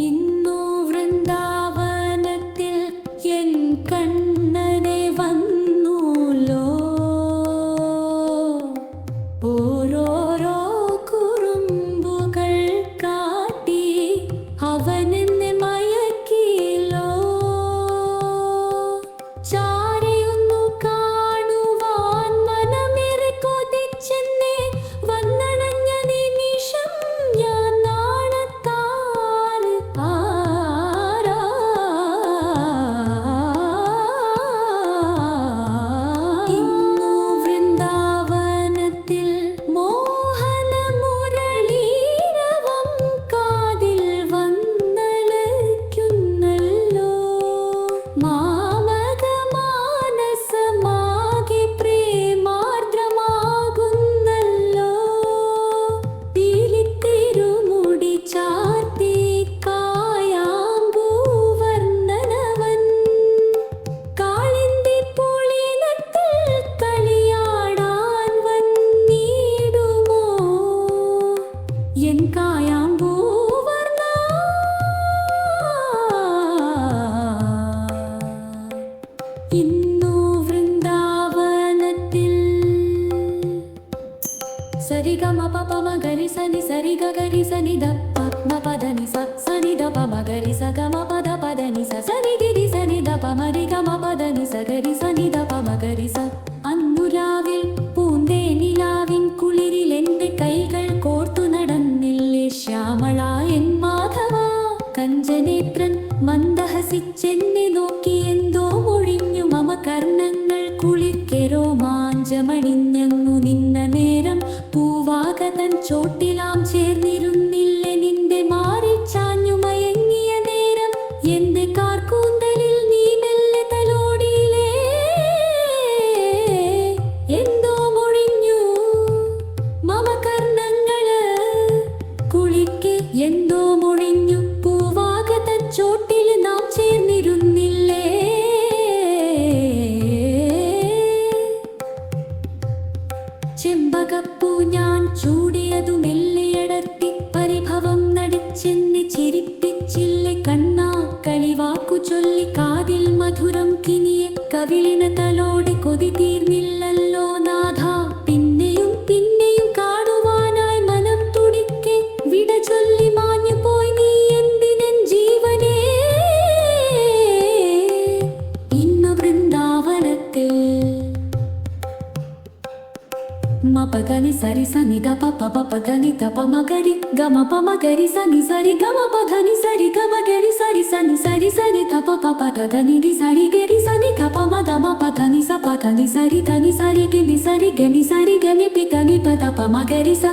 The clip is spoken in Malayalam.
ഇന്നു വൃന്ദാവനത്തിൽ എൻ കണ്ണനെ വന്നുലോ ഓരോരോ കുറുമ്പുകൾ കാട്ടി അവനെന്നെ മയക്കിലോ ചാരയൊന്നു കാണുവാൻ മനമേറെ കൊതിച്ചെന്നെ വന്നണഞ്ഞ നിമിഷം ഞാൻ നാണത്താൽ ഇന്നു വൃന്ദാവനത്തിൽ മോഹന മുരളീരവം കാതിൽ വന്നലയ്ക്കുന്നല്ലോ മാമക മാനസമാകെ പ്രേമാർദ്രമാകുന്നല്ലോ പീലിത്തിരുമുടി ചാർത്തി കായാമ്പൂവർണ്ണനവൻ കാളിന്തി പുളിനത്തിൽ കളിയാടാൻ വന്നിടുമോ എൻ കായാമ്പൂവർണ്ണ ഇന്നു വൃന്ദാവനത്തിൽ സരിഗമ പപ മഗരി സനി സരി ഗരി സനി ധ പ പദനി സ സനി ധ പ മഗരി സ ഗമ പദ പദനി സ സരി ഗരി സനി ധ പ മരി ഗമ പദനി സ ഗരി സനി ധ പ മഗരി സ അന്നുരാവിൽ പൂന്തേനിലാവിൻ കുളിരിൽ എന്റെ കൈകൾ കോർത്തു നടന്നില്ലേ ശ്യാമളായൻ മാധവ കഞ്ചനേത്രൻ മന്ദഹസിച്ചെന്നെ നോക്കി എന്തോ ഒഴിഞ്ഞു മമ കർണങ്ങൾ കുളിർക്കെ രോമാഞ്ചമണിഞ്ഞങ്ങു നിന്ന നേരം പൂവാകതൻ ചോട്ടിലാം ചേർന്നിരുന്നില്ലേ നിന്റെ മാറിൽ ചാഞ്ഞു മയങ്ങിയ നേരം എന്റെ കാർക്കൂന്തലിൽ നീ മെല്ലെ തലോടിയിലേ എന്തോ മൊഴിഞ്ഞു മമ കർണങ്ങള് കുളിക്ക് എന്തോ മൊഴിഞ്ഞു പൂവാകതൻ ചോട്ടിൽ നാം ചേർന്നിരുന്നില്ലേ ചെമ്പകപ്പൂ ഞാൻ ചൂടിയതു മെല്ലിയടർത്തി പരിഭവം നടിച്ചെന്നെ ചിരിപ്പിച്ചില്ലേ കണ്ണാ കളിവാക്കു ചൊല്ലി കാതിൽ മധുരം കിനിയെ കവിളിന തലോടെ കൊതി തീർന്നില്ലല്ലോ നാഥ പിന്നെയും പിന്നെയും കാണുവാനായി മനം തുടിക്കെ വിട ചൊല്ലി മാഞ്ഞു പോയി നീ എന്തിനൻ ജീവനേ ഇന്നു വൃന്ദാവനത്തിൽ മപഗനി സരി സനി ധ പ പ പഗനി ധ പ മഗരി ഗമ പ മഗരി സനി സരി ഗമ പഗനി സരി ഗമ ഗരി സരി സനി സരി സനി ധ പ പ പഗനി രി സരി ഗരി സനി ധ പ മ ധ മ പഗനി സ പഗനി സരി ധനി സരി ഗനി സരി ഗനി സരി ഗനി പി ഗനി പ ധ പ മഗരി സ